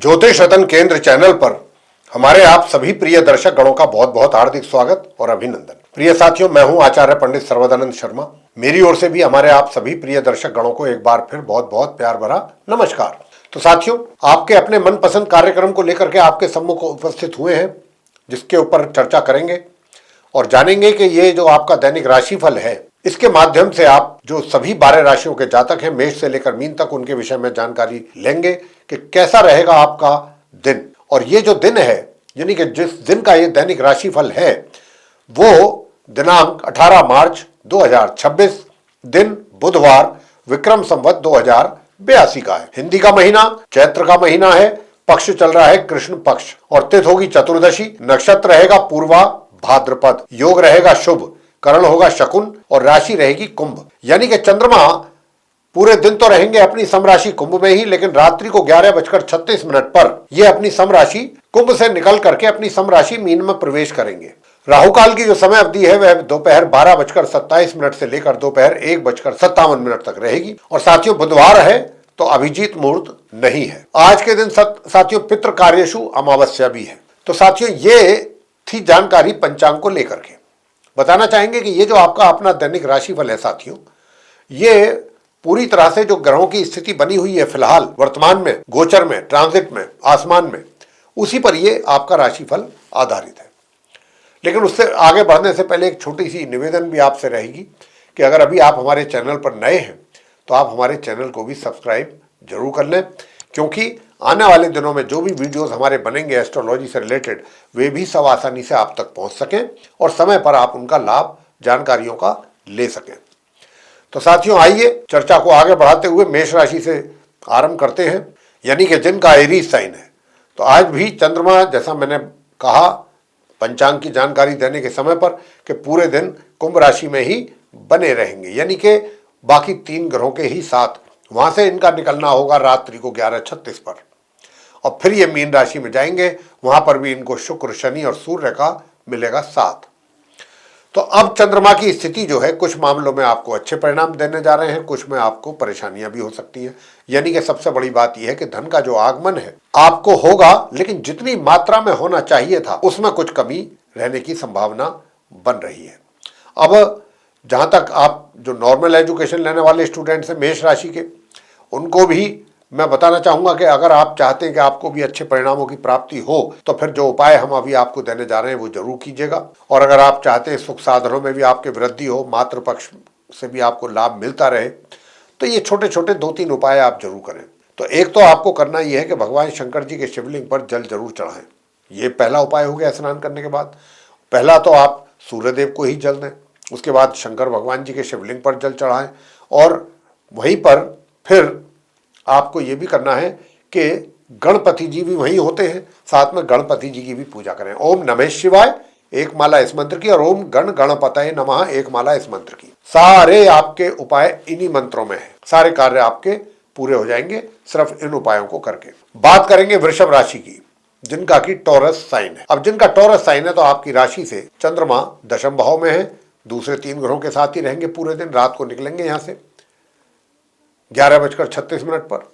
ज्योतिष रतन केंद्र चैनल पर हमारे आप सभी प्रिय दर्शक गणों का बहुत बहुत हार्दिक स्वागत और अभिनंदन। प्रिय साथियों, मैं हूं आचार्य पंडित सर्वदानंद शर्मा। मेरी ओर से भी हमारे आप सभी प्रिय दर्शक गणों को एक बार फिर बहुत बहुत प्यार भरा नमस्कार। तो साथियों, आपके अपने मनपसंद कार्यक्रम को लेकर के आपके सम्मुख उपस्थित हुए हैं, जिसके ऊपर चर्चा करेंगे और जानेंगे कि ये जो आपका दैनिक राशिफल है, इसके माध्यम से आप जो सभी 12 राशियों के जातक हैं, मेष से लेकर मीन तक, उनके विषय में जानकारी लेंगे कि कैसा रहेगा आपका दिन। और ये जो दिन है, यानी कि जिस दिन का ये दैनिक राशिफल है, वो दिनांक 18 मार्च 2026, दिन बुधवार, विक्रम संवत 2082 का है। हिंदी का महीना चैत्र का महीना है। पक्ष चल रहा है कृष्ण पक्ष और तिथि होगी चतुर्दशी। नक्षत्र रहेगा पूर्वा भाद्रपद। योग रहेगा शुभ। करण होगा शकुन और राशि रहेगी कुंभ। यानी कि चंद्रमा पूरे दिन तो रहेंगे अपनी समराशि कुंभ में ही, लेकिन रात्रि को 11:36 पर यह अपनी समराशि कुंभ से निकल करके अपनी समराशि मीन में प्रवेश करेंगे। राहु काल की जो समय अवधि है वह दोपहर 12:27 से लेकर दोपहर 1:57 तक रहेगी। और साथियों, बुधवार है तो अभिजीत मुहूर्त नहीं है। आज के दिन साथियों पितृ कार्यशु अमावस्या भी है। तो साथियों, ये थी जानकारी पंचांग को लेकर के। बताना चाहेंगे कि ये जो आपका अपना दैनिक राशिफल है साथियों, ये पूरी तरह से जो ग्रहों की स्थिति बनी हुई है फिलहाल वर्तमान में, गोचर में, ट्रांजिट में, आसमान में, उसी पर ये आपका राशिफल आधारित है। लेकिन उससे आगे बढ़ने से पहले एक छोटी सी निवेदन भी आपसे रहेगी कि अगर अभी आप हमारे चैनल पर नए हैं तो आप हमारे चैनल को भी सब्सक्राइब जरूर कर लें, क्योंकि आने वाले दिनों में जो भी वीडियोस हमारे बनेंगे एस्ट्रोलॉजी से रिलेटेड, वे भी सब आसानी से आप तक पहुंच सकें और समय पर आप उनका लाभ, जानकारियों का ले सकें। तो साथियों, आइए चर्चा को आगे बढ़ाते हुए मेष राशि से आरंभ करते हैं, यानी कि जिनका एरीज साइन है। तो आज भी चंद्रमा, जैसा मैंने कहा पंचांग की जानकारी देने के समय पर, कि पूरे दिन कुंभ राशि में ही बने रहेंगे, यानी कि बाकी 3 ग्रहों के ही साथ। वहां से इनका निकलना होगा रात्रि को 11:36 पर और फिर ये मीन राशि में जाएंगे। वहां पर भी इनको शुक्र, शनि और सूर्य का मिलेगा साथ। तो अब चंद्रमा की स्थिति जो है, कुछ मामलों में आपको अच्छे परिणाम देने जा रहे हैं, कुछ में आपको परेशानियां भी हो सकती हैं। यानी कि सबसे बड़ी बात यह है कि धन का जो आगमन है आपको होगा, लेकिन जितनी मात्रा में होना चाहिए था उसमें कुछ कमी रहने की संभावना बन रही है। अब जहां तक आप जो नॉर्मल एजुकेशन लेने वाले स्टूडेंट्स हैं मेष राशि के, उनको भी मैं बताना चाहूंगा कि अगर आप चाहते हैं कि आपको भी अच्छे परिणामों की प्राप्ति हो, तो फिर जो उपाय हम अभी आपको देने जा रहे हैं वो जरूर कीजिएगा। और अगर आप चाहते हैं सुख साधनों में भी आपके वृद्धि हो, मातृपक्ष से भी आपको लाभ मिलता रहे, तो ये छोटे छोटे 2-3 उपाय आप जरूर करें। तो एक तो आपको करना यह है कि भगवान शंकर जी के शिवलिंग पर जल जरूर चढ़ाएं। ये पहला उपाय हो गया स्नान करने के बाद। पहला तो आप सूर्यदेव को ही जल दें, उसके बाद शंकर भगवान जी के शिवलिंग पर जल चढ़ाएं और वहीं पर फिर आपको ये भी करना है कि गणपति जी भी वहीं होते हैं, साथ में गणपति जी की भी पूजा करें। ओम नमः शिवाय एक माला इस मंत्र की और ओम गण गणपतये नमः एक माला इस मंत्र की। सारे आपके उपाय इन्हीं मंत्रों में हैं। सारे कार्य आपके पूरे हो जाएंगे सिर्फ इन उपायों को करके। बात करेंगे वृषभ राशि की, जिनका की टॉरस साइन है। अब जिनका टॉरस साइन है, तो आपकी राशि से चंद्रमा दशम भाव में है, दूसरे 3 ग्रहों के साथ ही रहेंगे पूरे दिन। रात को निकलेंगे यहां से 11:36 पर,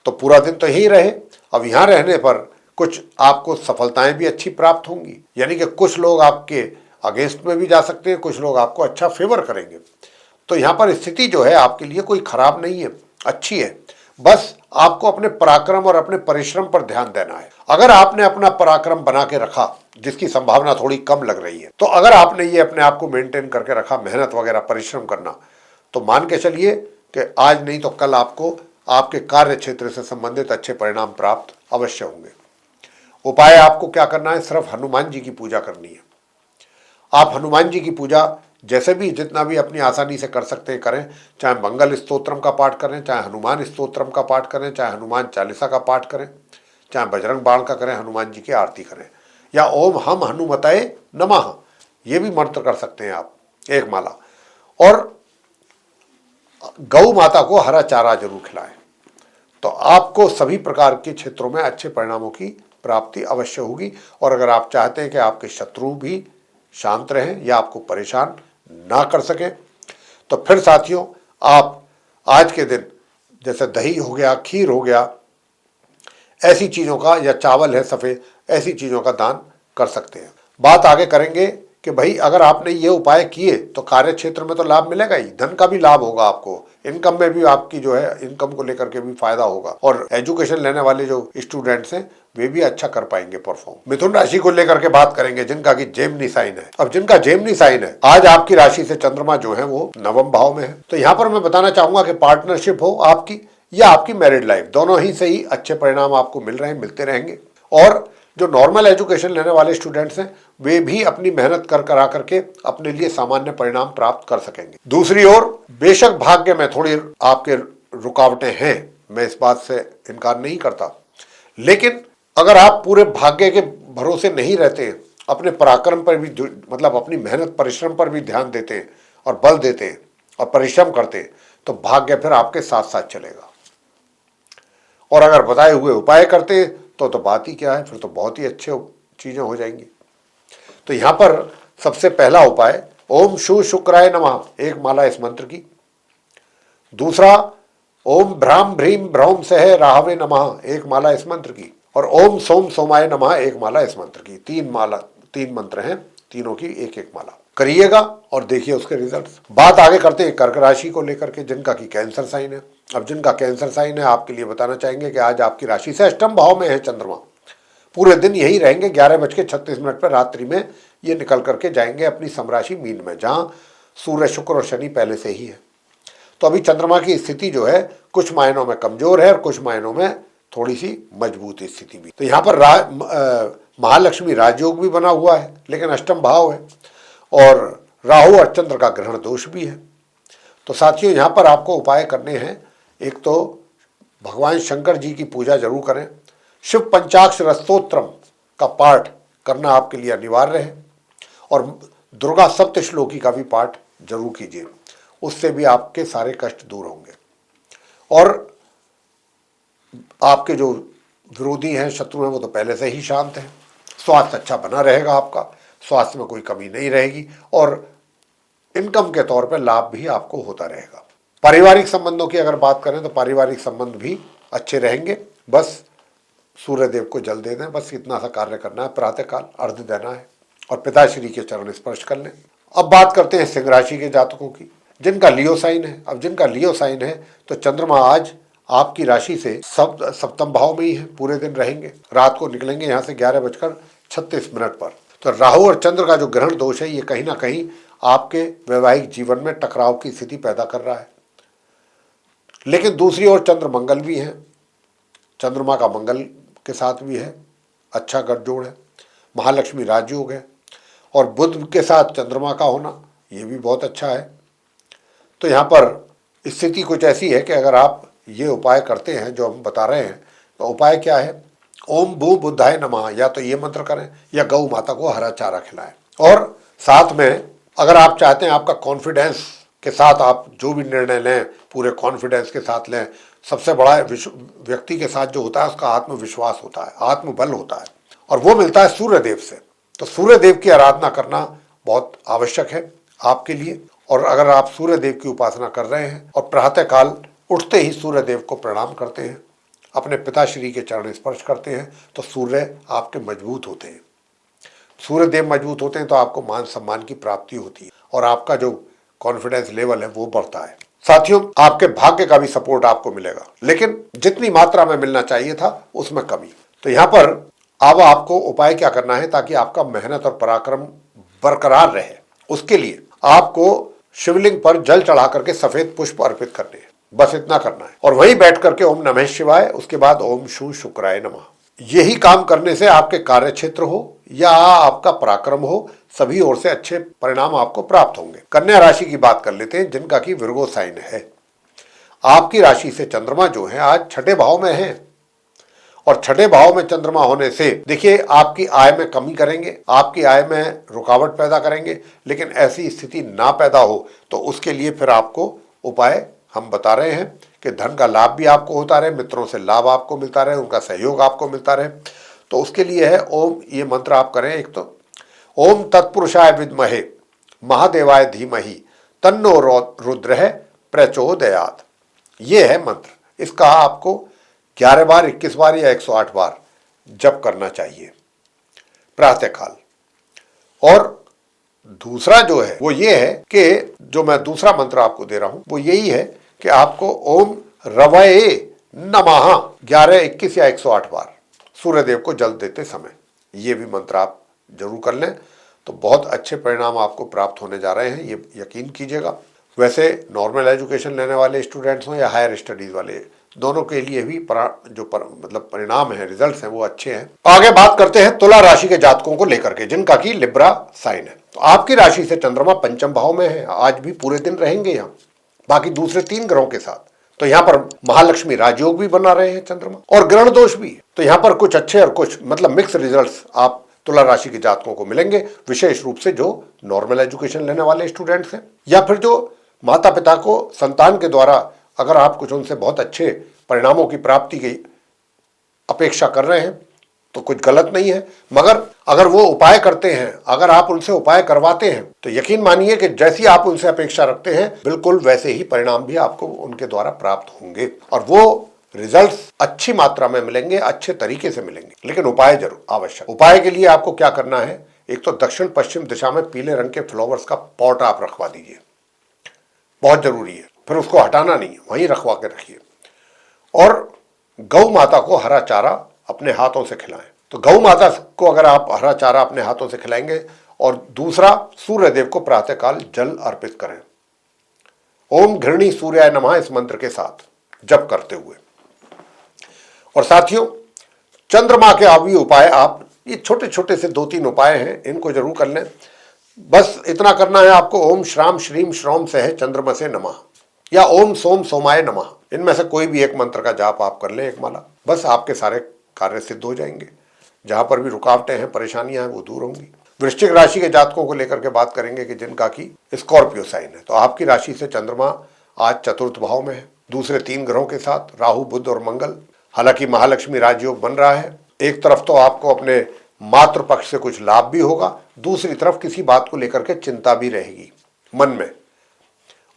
तो पूरा दिन तो यही रहे। अब यहां रहने पर कुछ आपको सफलताएं भी अच्छी प्राप्त होंगी, यानी कि कुछ लोग आपके अगेंस्ट में भी जा सकते हैं, कुछ लोग आपको अच्छा फेवर करेंगे। तो यहां पर स्थिति जो है आपके लिए कोई खराब नहीं है, अच्छी है। बस आपको अपने पराक्रम और अपने परिश्रम पर ध्यान देना है। अगर आपने अपना पराक्रम बना के रखा, जिसकी संभावना थोड़ी कम लग रही है, तो अगर आपने ये अपने आप को मेंटेन करके रखा, मेहनत वगैरह परिश्रम करना, तो मान के चलिए कि आज नहीं तो कल आपको आपके कार्य क्षेत्र से संबंधित अच्छे परिणाम प्राप्त अवश्य होंगे। उपाय आपको क्या करना है, सिर्फ हनुमान जी की पूजा करनी है। आप हनुमान जी की पूजा जैसे भी जितना भी अपनी आसानी से कर सकते हैं करें। चाहे मंगल स्तोत्रम का पाठ करें, चाहे हनुमान स्तोत्रम का पाठ करें, चाहे हनुमान चालीसा का पाठ करें, चाहे बजरंग बाण का करें, हनुमान जी की आरती करें, या ओम हम हनुमतये नमः ये भी मंत्र कर सकते हैं आप, एक माला। और गौ माता को हरा चारा जरूर खिलाएं, तो आपको सभी प्रकार के क्षेत्रों में अच्छे परिणामों की प्राप्ति अवश्य होगी। और अगर आप चाहते हैं कि आपके शत्रु भी शांत रहें या आपको परेशान ना कर सकें, तो फिर साथियों आप आज के दिन जैसे दही हो गया, खीर हो गया, ऐसी चीज़ों का, या चावल है सफ़ेद, ऐसी चीज़ों का दान कर सकते हैं। बात आगे करेंगे कि भाई अगर आपने ये उपाय किए तो कार्य क्षेत्र में तो लाभ मिलेगा ही, धन का भी लाभ होगा आपको, इनकम में भी आपकी जो है इनकम को लेकर के भी फायदा होगा, और एजुकेशन लेने वाले जो स्टूडेंट्स हैं वे भी अच्छा कर पाएंगे परफॉर्म। मिथुन राशि को लेकर के बात करेंगे जिनका कि जेमिनी साइन है। अब जिनका जेमिनी साइन है, आज आपकी राशि से चंद्रमा जो है वो नवम भाव में है। तो यहाँ पर मैं बताना चाहूंगा कि पार्टनरशिप हो आपकी या आपकी मैरिड लाइफ, दोनों ही से ही अच्छे परिणाम आपको मिल रहे हैं, मिलते रहेंगे। और जो नॉर्मल एजुकेशन लेने वाले स्टूडेंट्स हैं वे भी अपनी मेहनत करा करके अपने लिए सामान्य परिणाम प्राप्त कर सकेंगे। दूसरी ओर बेशक भाग्य में थोड़ी आपके रुकावटें हैं, मैं इस बात से इनकार नहीं करता, लेकिन अगर आप पूरे भाग्य के भरोसे नहीं रहते, अपने पराक्रम पर भी, मतलब अपनी मेहनत परिश्रम पर भी ध्यान देते हैं और बल देते हैं और परिश्रम करते हैं, तो भाग्य फिर आपके साथ साथ चलेगा। और अगर बताए हुए उपाय करते तो बात ही क्या है, फिर तो बहुत ही अच्छे चीजें हो जाएंगी। तो यहां पर सबसे पहला उपाय, ओम शु शुक्राय नमः, एक माला इस मंत्र की। दूसरा, ओम भ्राम भ्रीम भ्रौम सह राहवे नमः, एक माला इस मंत्र की। और ओम सोम सोमाय नमः, एक माला इस मंत्र की। तीन मंत्र हैं, तीनों की एक एक माला करिएगा और देखिए उसके रिजल्ट्स। बात आगे करते हैं कर्क राशि को लेकर के, जिनका कि कैंसर साइन है। अब जिनका कैंसर साइन है, आपके लिए बताना चाहेंगे कि आज आपकी राशि से अष्टम भाव में है चंद्रमा, पूरे दिन यही रहेंगे। 11:36 पर रात्रि में ये निकल करके जाएंगे अपनी समराशि मीन में, जहां सूर्य शुक्र और शनि पहले से ही है। तो अभी चंद्रमा की स्थिति जो है कुछ मायनों में कमजोर है और कुछ मायनों में थोड़ी सी मजबूत स्थिति भी। तो यहाँ पर महालक्ष्मी राजयोग भी बना हुआ है, लेकिन अष्टम भाव है, और राहु और चंद्र का ग्रहण दोष भी है। तो साथियों, यहाँ पर आपको उपाय करने हैं। एक तो भगवान शंकर जी की पूजा जरूर करें, शिव पंचाक्षर स्तोत्रम का पाठ करना आपके लिए अनिवार्य है, और दुर्गा सप्तश्लोकी का भी पाठ जरूर कीजिए, उससे भी आपके सारे कष्ट दूर होंगे। और आपके जो विरोधी हैं, शत्रु हैं, वो तो पहले से ही शांत हैं। स्वास्थ्य अच्छा बना रहेगा, आपका स्वास्थ्य में कोई कमी नहीं रहेगी, और इनकम के तौर पर लाभ भी आपको होता रहेगा। पारिवारिक संबंधों की अगर बात करें तो पारिवारिक संबंध भी अच्छे रहेंगे। बस सूर्यदेव को जल दे दें, बस इतना सा कार्य करना है, प्रातःकाल अर्घ्य देना है और पिताश्री के चरण स्पर्श कर लें। अब बात करते हैं सिंह राशि के जातकों की, जिनका लियो साइन है। अब जिनका लियो साइन है तो चंद्रमा आज आपकी राशि से सप्तम भाव में ही है, पूरे दिन रहेंगे, रात को निकलेंगे यहाँ से 11:36 पर। तो राहु और चंद्र का जो ग्रहण दोष है, ये कहीं ना कहीं आपके वैवाहिक जीवन में टकराव की स्थिति पैदा कर रहा है। लेकिन दूसरी ओर चंद्र मंगल भी है, चंद्रमा का मंगल के साथ भी है, अच्छा गठजोड़ है, महालक्ष्मी राजयोग है, और बुध के साथ चंद्रमा का होना ये भी बहुत अच्छा है। तो यहाँ पर स्थिति कुछ ऐसी है कि अगर आप ये उपाय करते हैं जो हम बता रहे हैं, तो उपाय क्या है, ओम भू बुद्धाय नमः, या तो ये मंत्र करें या गौ माता को हरा चारा खिलाएं। और साथ में अगर आप चाहते हैं आपका कॉन्फिडेंस के साथ आप जो भी निर्णय लें पूरे कॉन्फिडेंस के साथ लें, सबसे बड़ा व्यक्ति के साथ जो होता है उसका आत्मविश्वास होता है, आत्मबल होता है, और वो मिलता है सूर्यदेव से। तो सूर्यदेव की आराधना करना बहुत आवश्यक है आपके लिए। और अगर आप सूर्यदेव की उपासना कर रहे हैं और प्रातःकाल उठते ही सूर्यदेव को प्रणाम करते हैं, अपने पिताश्री के चरण स्पर्श करते हैं, तो सूर्य आपके मजबूत होते हैं। सूर्यदेव मजबूत होते हैं तो आपको मान सम्मान की प्राप्ति होती है और आपका जो कॉन्फिडेंस लेवल है वो बढ़ता है। साथियों, आपके भाग्य का भी सपोर्ट आपको मिलेगा, लेकिन जितनी मात्रा में मिलना चाहिए था उसमें कमी। तो यहाँ पर अब आपको उपाय क्या करना है ताकि आपका मेहनत और पराक्रम बरकरार रहे। उसके लिए आपको शिवलिंग पर जल चढ़ा करके सफेद पुष्प अर्पित करने हैं, बस इतना करना है। और वहीं बैठ करके ओम नमः शिवाय, उसके बाद ओम शु शुक्राय नमः। यही काम करने से आपके कार्य क्षेत्र हो या आपका पराक्रम हो, सभी ओर से अच्छे परिणाम आपको प्राप्त होंगे। कन्या राशि की बात कर लेते हैं, जिनका की विर्गो साइन है। आपकी राशि से चंद्रमा जो है आज छठे भाव में है, और छठे भाव में चंद्रमा होने से देखिए आपकी आय में कमी करेंगे, आपकी आय में रुकावट पैदा करेंगे। लेकिन ऐसी स्थिति ना पैदा हो तो उसके लिए फिर आपको उपाय हम बता रहे हैं कि धन का लाभ भी आपको होता रहे, मित्रों से लाभ आपको मिलता रहे, उनका सहयोग आपको मिलता रहे। तो उसके लिए है ओम, ये मंत्र आप करें। एक तो ओम तत्पुरुषाय विद्महे महादेवाय धीमहि तन्नो रुद्रः प्रचोदयात्, ये है मंत्र। इसका आपको 11 बार, 21 बार या 108 बार जप करना चाहिए प्रातःकाल। और दूसरा जो है वो ये है कि जो मैं दूसरा मंत्र आपको दे रहा हूं वो यही है कि आपको ओम रवये नमः 11, 21 या 108 बार सूर्यदेव को जल देते समय ये भी मंत्र आप जरूर कर लें, तो बहुत अच्छे परिणाम आपको प्राप्त होने जा रहे हैं, ये यकीन कीजिएगा। वैसे नॉर्मल एजुकेशन लेने वाले स्टूडेंट्स हों या हायर स्टडीज वाले, दोनों के लिए भी मतलब परिणाम है, रिजल्ट्स हैं वो अच्छे हैं। आगे बात करते हैं तुला राशि के जातकों को लेकर के, जिनका की लिब्रा साइन है। तो आपकी राशि से चंद्रमा पंचम भाव में है, आज भी पूरे दिन रहेंगे यहाँ, बाकी दूसरे 3 ग्रहों के साथ। तो यहाँ पर महालक्ष्मी राजयोग भी बना रहे हैं चंद्रमा, और ग्रहण दोष भी। तो यहाँ पर कुछ अच्छे और कुछ मतलब मिक्स रिजल्ट्स आप तुला राशि के जातकों को मिलेंगे, विशेष रूप से जो नॉर्मल एजुकेशन लेने वाले स्टूडेंट्स हैं या फिर जो माता पिता को संतान के द्वारा अगर आप कुछ उनसे बहुत अच्छे परिणामों की प्राप्ति की अपेक्षा कर रहे हैं तो कुछ गलत नहीं है। मगर अगर वो उपाय करते हैं, अगर आप उनसे उपाय करवाते हैं, तो यकीन मानिए कि जैसी आप उनसे अपेक्षा रखते हैं बिल्कुल वैसे ही परिणाम भी आपको उनके द्वारा प्राप्त होंगे, और वो रिजल्ट्स अच्छी मात्रा में मिलेंगे, अच्छे तरीके से मिलेंगे। लेकिन उपाय जरूर आवश्यक। उपाय के लिए आपको क्या करना है, एक तो दक्षिण पश्चिम दिशा में पीले रंग के फ्लावर्स का पॉट आप रखवा दीजिए, बहुत जरूरी है। फिर उसको हटाना नहीं, वहीं रखवा के रखिए। और गौ माता को हरा चारा अपने हाथों से खिलाएं। तो गौ माता को अगर आप हरा चारा अपने हाथों से खिलाएंगे, और दूसरा सूर्यदेव को प्रातःकाल जल अर्पित करें, ओम घृणी सूर्याय नमः इस मंत्र के साथ जप करते हुए। और साथियों, चंद्रमा के अवयवी उपाय आप ये छोटे छोटे से 2-3 उपाय हैं, इनको जरूर कर लें। बस इतना करना है आपको, ओम श्राम श्रीम श्रौम सह चंद्रमसे नमः या ओम सोम सोमाय नमः, इनमें से कोई भी एक मंत्र का जाप आप कर लें, एक माला, बस आपके सारे कार्य सिद्ध हो जाएंगे। जहां पर भी रुकावटें हैं, परेशानियां हैं, वो दूर होंगी। वृश्चिक राशि के जातकों को लेकर के बात करेंगे कि जिनका की स्कॉर्पियो साइन है। तो आपकी राशि से चंद्रमा आज चतुर्थ भाव में है, दूसरे 3 ग्रहों के साथ राहु, बुध और मंगल। हालांकि महालक्ष्मी राजयोग बन रहा है। एक तरफ तो आपको अपने मातृ पक्ष से कुछ लाभ भी होगा, दूसरी तरफ किसी बात को लेकर के चिंता भी रहेगी मन में,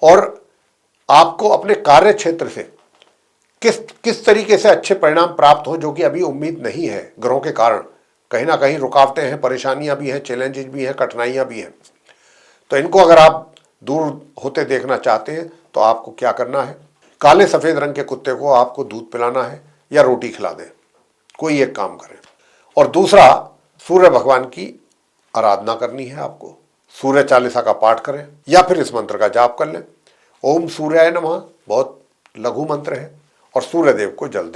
और आपको अपने कार्य क्षेत्र से किस तरीके से अच्छे परिणाम प्राप्त हो, जो कि अभी उम्मीद नहीं है ग्रहों के कारण। कहीं ना कहीं रुकावटें हैं, परेशानियां भी हैं, चैलेंजेस भी हैं, कठिनाइयां भी हैं। तो इनको अगर आप दूर होते देखना चाहते हैं तो आपको क्या करना है, काले सफेद रंग के कुत्ते को आपको दूध पिलाना है या रोटी खिला दें, कोई एक काम करें। और दूसरा, सूर्य भगवान की आराधना करनी है आपको, सूर्य चालीसा का पाठ करें या फिर इस मंत्र का जाप कर लें, ओम सूर्याय नमः, बहुत लघु मंत्र है, और सूर्यदेव को जल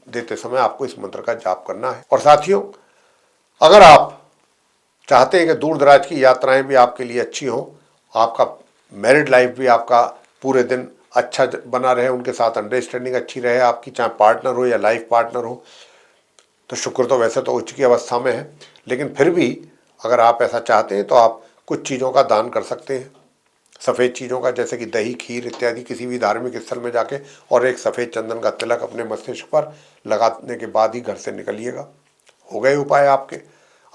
देते समय आपको इस मंत्र का जाप करना है। और साथियों, अगर आप चाहते हैं कि दूर दराज की यात्राएं भी आपके लिए अच्छी हो, आपका मैरिड लाइफ भी आपका पूरे दिन अच्छा बना रहे, उनके साथ अंडरस्टैंडिंग अच्छी रहे आपकी, चाहे पार्टनर हो या लाइफ पार्टनर हो, तो शुक्र तो वैसे तो उच्च की अवस्था में है, लेकिन फिर भी अगर आप ऐसा चाहते हैं तो आप कुछ चीज़ों का दान कर सकते हैं, सफ़ेद चीज़ों का, जैसे कि दही, खीर इत्यादि, किसी भी धार्मिक स्थल में जाके, और एक सफ़ेद चंदन का तिलक अपने मस्तिष्क पर लगाने के बाद ही घर से निकलिएगा। हो गए उपाय आपके।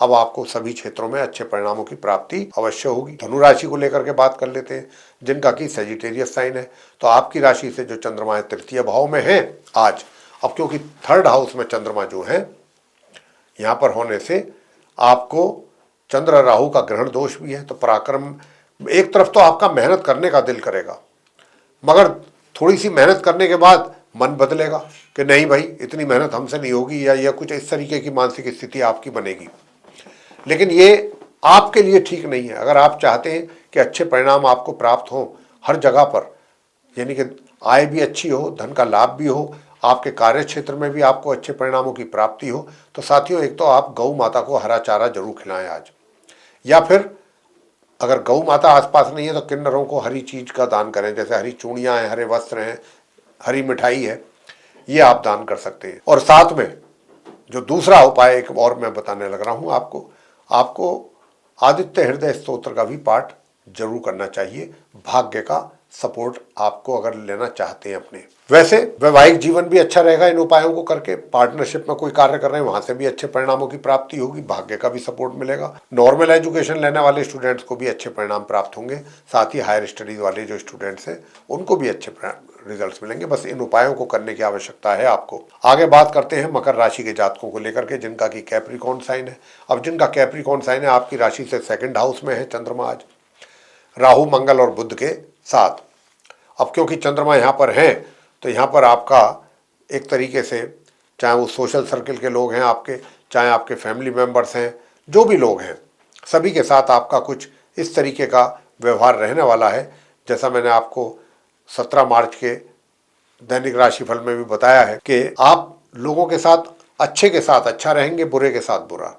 अब आपको सभी क्षेत्रों में अच्छे परिणामों की प्राप्ति अवश्य होगी। धनु राशि को लेकर के बात कर लेते हैं, जिनका कि सजिटेरियस साइन है। तो आपकी राशि से जो चंद्रमा है तृतीय भाव में है आज। अब क्योंकि 3rd हाउस में चंद्रमा जो है यहाँ पर होने से आपको चंद्र राहु का ग्रहण दोष भी है। तो पराक्रम, एक तरफ तो आपका मेहनत करने का दिल करेगा, मगर थोड़ी सी मेहनत करने के बाद मन बदलेगा कि नहीं भाई, इतनी मेहनत हमसे नहीं होगी, या कुछ इस तरीके की मानसिक स्थिति आपकी बनेगी। लेकिन ये आपके लिए ठीक नहीं है। अगर आप चाहते हैं कि अच्छे परिणाम आपको प्राप्त हों हर जगह पर, यानी कि आय भी अच्छी हो, धन का लाभ भी हो, आपके कार्य क्षेत्र में भी आपको अच्छे परिणामों की प्राप्ति हो, तो साथियों, एक तो आप गौ माता को हरा चारा जरूर खिलाएं आज, या फिर अगर गौ माता आसपास नहीं है तो किन्नरों को हरी चीज का दान करें, जैसे हरी चूड़ियां हैं, हरे वस्त्र हैं, हरी मिठाई है, ये आप दान कर सकते हैं। और साथ में जो दूसरा उपाय एक और मैं बताने लग रहा हूं आपको आदित्य हृदय स्तोत्र का भी पाठ जरूर करना चाहिए, भाग्य का सपोर्ट आपको अगर लेना चाहते हैं अपने। वैसे वैवाहिक जीवन भी अच्छा रहेगा इन उपायों को करके। पार्टनरशिप में कोई कार्य कर रहे हैं वहां से भी अच्छे परिणामों की प्राप्ति होगी, भाग्य का भी सपोर्ट मिलेगा। नॉर्मल एजुकेशन लेने वाले स्टूडेंट्स को भी अच्छे परिणाम प्राप्त होंगे, साथ ही हायर स्टडीज वाले जो स्टूडेंट्स हैं उनको भी अच्छे रिजल्ट्स मिलेंगे। बस इन उपायों को करने की आवश्यकता है आपको। आगे बात करते हैं मकर राशि के जातकों को लेकर के, जिनका की कैप्रिकॉर्न साइन है। अब जिनका कैप्रिकॉर्न साइन है, आपकी राशि से सेकंड हाउस में है चंद्रमा आज, राहु मंगल और बुध के साथ। अब क्योंकि चंद्रमा यहाँ पर हैं तो यहाँ पर आपका एक तरीके से, चाहे वो सोशल सर्किल के लोग हैं आपके, चाहे आपके फैमिली मेंबर्स हैं, जो भी लोग हैं सभी के साथ आपका कुछ इस तरीके का व्यवहार रहने वाला है। जैसा मैंने आपको 17 मार्च के दैनिक राशिफल में भी बताया है कि आप लोगों के साथ अच्छे के साथ अच्छा रहेंगे, बुरे के साथ बुरा।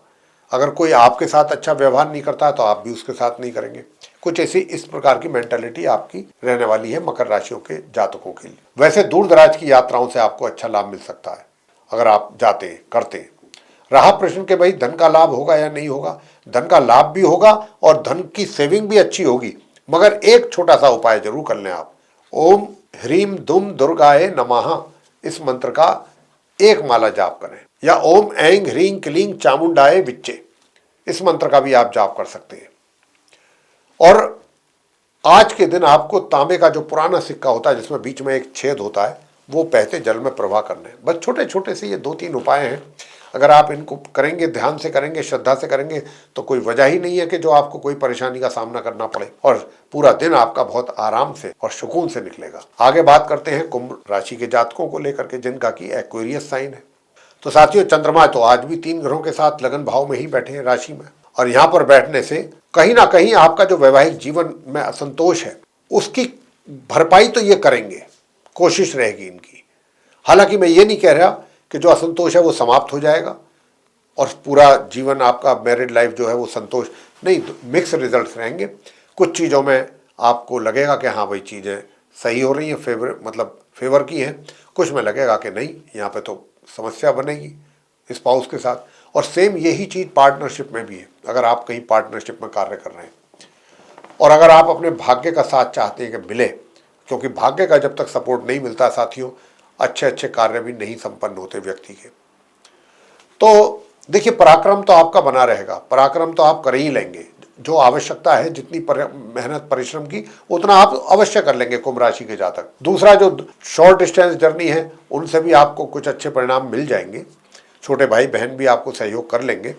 अगर कोई आपके साथ अच्छा व्यवहार नहीं करता है तो आप भी उसके साथ नहीं करेंगे। कुछ ऐसी इस प्रकार की मेंटालिटी आपकी रहने वाली है मकर राशियों के जातकों के लिए। वैसे दूर दराज की यात्राओं से आपको अच्छा लाभ मिल सकता है अगर आप जाते करते। रहा प्रश्न के भाई धन का लाभ होगा या नहीं होगा, धन का लाभ भी होगा और धन की सेविंग भी अच्छी होगी, मगर एक छोटा सा उपाय जरूर कर लें आप। ओम ह्रीम दुम दुर्गाए नमः इस मंत्र का एक माला जाप करें, या ओम ऐंग ह्रीं क्लीं चामुंडाए विच्चे इस मंत्र का भी आप जाप कर सकते हैं। और आज के दिन आपको तांबे का जो पुराना सिक्का होता है जिसमें बीच में एक छेद होता है, वो बहते जल में प्रवाह करने। बस छोटे छोटे से ये 2-3 उपाय हैं। अगर आप इनको करेंगे, ध्यान से करेंगे, श्रद्धा से करेंगे, तो कोई वजह ही नहीं है कि जो आपको कोई परेशानी का सामना करना पड़े, और पूरा दिन आपका बहुत आराम से और सुकून से निकलेगा। आगे बात करते हैं कुंभ राशि के जातकों को लेकर के, जिनका की एक्वेरियस साइन है। तो साथियों, चंद्रमा तो आज भी 3 ग्रहों के साथ लगन भाव में ही बैठे हैं राशि में, और यहाँ पर बैठने से कहीं ना कहीं आपका जो वैवाहिक जीवन में असंतोष है उसकी भरपाई तो ये करेंगे, कोशिश रहेगी इनकी। हालांकि मैं ये नहीं कह रहा कि जो असंतोष है वो समाप्त हो जाएगा और पूरा जीवन आपका मैरिड लाइफ जो है वो संतोष नहीं, मिक्स रिजल्ट्स रहेंगे। कुछ चीज़ों में आपको लगेगा कि हाँ भाई चीज़ें सही हो रही हैं, फेवर की हैं, कुछ में लगेगा कि नहीं, यहाँ पे तो समस्या बनेगी स्पाउस के साथ। और सेम यही चीज़ पार्टनरशिप में भी है। अगर आप कहीं पार्टनरशिप में कार्य कर रहे हैं और अगर आप अपने भाग्य का साथ चाहते हैं कि मिले, क्योंकि भाग्य का जब तक सपोर्ट नहीं मिलता साथियों, अच्छे अच्छे कार्य भी नहीं संपन्न होते व्यक्ति के। तो देखिए, पराक्रम तो आपका बना रहेगा, पराक्रम तो आप कर ही लेंगे। जो आवश्यकता है, जितनी मेहनत परिश्रम की, उतना आप अवश्य कर लेंगे कुंभ राशि के जातक। दूसरा, जो शॉर्ट डिस्टेंस जर्नी है उनसे भी आपको कुछ अच्छे परिणाम मिल जाएंगे, छोटे भाई बहन भी आपको सहयोग कर लेंगे।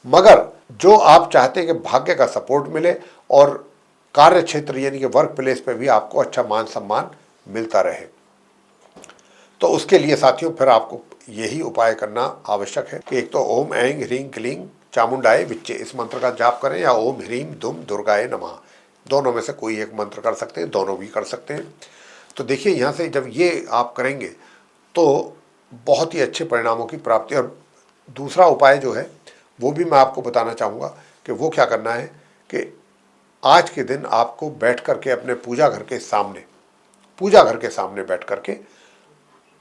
मगर जो आप चाहते हैं कि भाग्य का सपोर्ट मिले और कार्य क्षेत्र यानी कि वर्क प्लेस पे भी आपको अच्छा मान सम्मान मिलता रहे, तो उसके लिए साथियों फिर आपको यही उपाय करना आवश्यक है कि एक तो ओम ऐंग ह्रीं क्लीं चामुंडाए विच्चे इस मंत्र का जाप करें, या ओम ह्रीं दुम दुर्गाए नमः, दोनों में से कोई एक मंत्र कर सकते हैं, दोनों भी कर सकते हैं। तो देखिए, यहाँ से जब ये आप करेंगे तो बहुत ही अच्छे परिणामों की प्राप्ति। और दूसरा उपाय जो है वो भी मैं आपको बताना चाहूँगा कि वो क्या करना है कि आज के दिन आपको बैठ करके अपने पूजा घर के सामने बैठ करके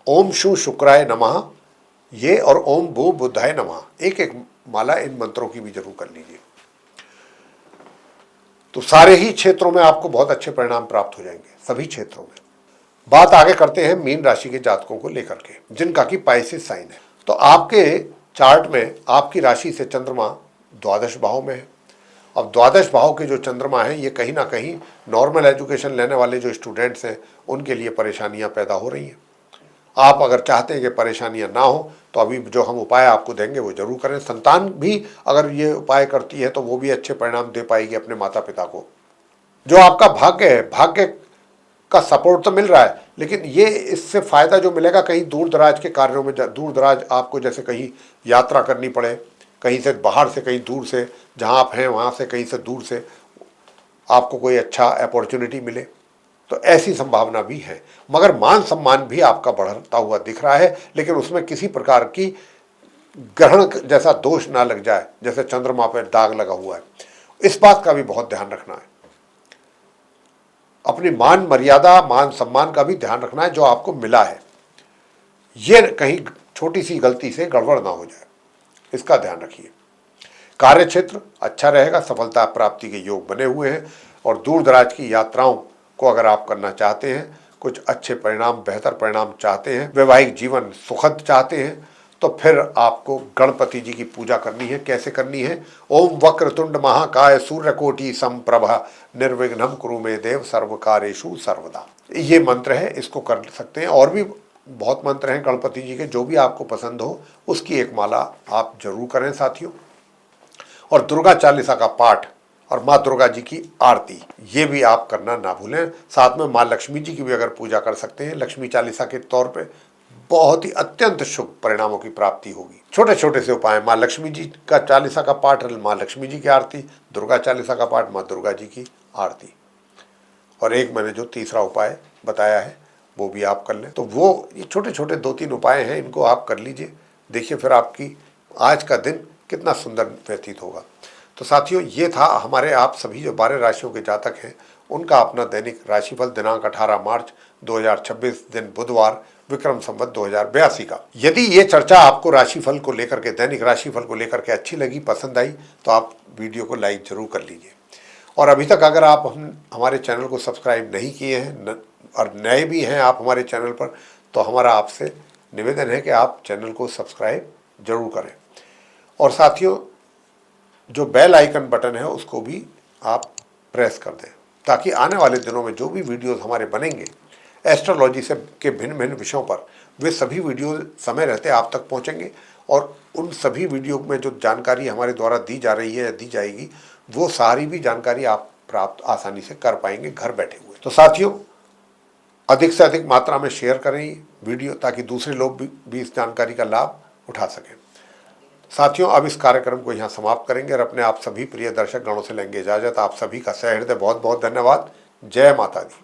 ओम शु शुक्राय नमः ये और ओम भू बुद्धाय नमः एक एक माला इन मंत्रों की भी जरूर कर लीजिए। तो सारे ही क्षेत्रों में आपको बहुत अच्छे परिणाम प्राप्त हो जाएंगे, सभी क्षेत्रों में। बात आगे करते हैं मीन राशि के जातकों को लेकर के, जिनका की पाइसेस साइन है। तो आपके चार्ट में आपकी राशि से चंद्रमा द्वादश भाव में है। अब द्वादश भाव के जो चंद्रमा है, ये कहीं ना कहीं नॉर्मल एजुकेशन लेने वाले जो स्टूडेंट्स हैं उनके लिए परेशानियां पैदा हो रही हैं। आप अगर चाहते हैं कि परेशानियां ना हो तो अभी जो हम उपाय आपको देंगे वो जरूर करें। संतान भी अगर ये उपाय करती है तो वो भी अच्छे परिणाम दे पाएगी अपने माता पिता को। जो आपका भाग्य है, भाग्य का सपोर्ट तो मिल रहा है, लेकिन ये इससे फायदा जो मिलेगा कहीं दूर दराज के कार्यों में, दूर दराज आपको जैसे कहीं यात्रा करनी पड़े, कहीं से बाहर से, कहीं दूर से, जहां आप हैं वहां से कहीं से दूर से आपको कोई अच्छा अपॉर्चुनिटी मिले, तो ऐसी संभावना भी है। मगर मान सम्मान भी आपका बढ़ता हुआ दिख रहा है, लेकिन उसमें किसी प्रकार की ग्रहण जैसा दोष ना लग जाए, जैसे चंद्रमा पर दाग लगा हुआ है, इस बात का भी बहुत ध्यान रखना है। अपनी मान मर्यादा, मान सम्मान का भी ध्यान रखना है जो आपको मिला है, ये कहीं छोटी सी गलती से गड़बड़ ना हो जाए, इसका ध्यान रखिए। कार्य क्षेत्र अच्छा रहेगा, सफलता प्राप्ति के योग बने हुए हैं और दूर दराज की यात्राओं को अगर आप करना चाहते हैं, कुछ अच्छे परिणाम, बेहतर परिणाम चाहते हैं, वैवाहिक जीवन सुखद चाहते हैं, तो फिर आपको गणपति जी की पूजा करनी है। कैसे करनी है? ओम वक्रतुंड महाकाय सूर्यकोटि समप्रभा निर्विघ्नं कुरु मे देव सर्वकार्येषु सर्वदा। ये मंत्र है, इसको कर सकते हैं। और भी बहुत मंत्र हैं गणपति जी के, जो भी आपको पसंद हो उसकी एक माला आप जरूर करें साथियों। और दुर्गा चालीसा का पाठ और माँ दुर्गा जी की आरती ये भी आप करना ना भूलें। साथ में माँ लक्ष्मी जी की भी अगर पूजा कर सकते हैं लक्ष्मी चालीसा के तौर पे, बहुत ही अत्यंत शुभ परिणामों की प्राप्ति होगी। छोटे छोटे से उपाय, माँ लक्ष्मी जी का चालीसा का पाठ, माँ लक्ष्मी जी की आरती, दुर्गा चालीसा का पाठ, माँ दुर्गा जी की आरती, और एक मैंने जो तीसरा उपाय बताया है वो भी आप कर लें। तो वो ये छोटे छोटे 2-3 उपाय हैं, इनको आप कर लीजिए। देखिए फिर आपकी आज का दिन कितना सुंदर व्यतीत होगा। तो साथियों, ये था हमारे आप सभी जो 12 राशियों के जातक हैं उनका अपना दैनिक राशिफल दिनांक 18 मार्च 2026 दिन बुधवार विक्रम संवत 2082 का। यदि ये चर्चा आपको राशिफल को लेकर के, दैनिक राशिफल को लेकर के अच्छी लगी, पसंद आई, तो आप वीडियो को लाइक जरूर कर लीजिए। और अभी तक अगर आप हमारे चैनल को सब्सक्राइब नहीं किए हैं और नए भी हैं आप हमारे चैनल पर, तो हमारा आपसे निवेदन है कि आप चैनल को सब्सक्राइब जरूर करें। और साथियों, जो बेल आइकन बटन है उसको भी आप प्रेस कर दें, ताकि आने वाले दिनों में जो भी वीडियोस हमारे बनेंगे एस्ट्रोलॉजी से के भिन्न भिन्न विषयों पर, वे सभी वीडियो समय रहते आप तक पहुंचेंगे। और उन सभी वीडियो में जो जानकारी हमारे द्वारा दी जा रही है या दी जाएगी, वो सारी भी जानकारी आप प्राप्त आसानी से कर पाएंगे घर बैठे हुए। तो साथियों, अधिक से अधिक मात्रा में शेयर करें ये वीडियो, ताकि दूसरे लोग भी इस जानकारी का लाभ उठा सकें। साथियों, अब इस कार्यक्रम को यहाँ समाप्त करेंगे और अपने आप सभी प्रिय दर्शक गणों से लेंगे इजाजत। आप सभी का सहृदय बहुत बहुत धन्यवाद। जय माता दी।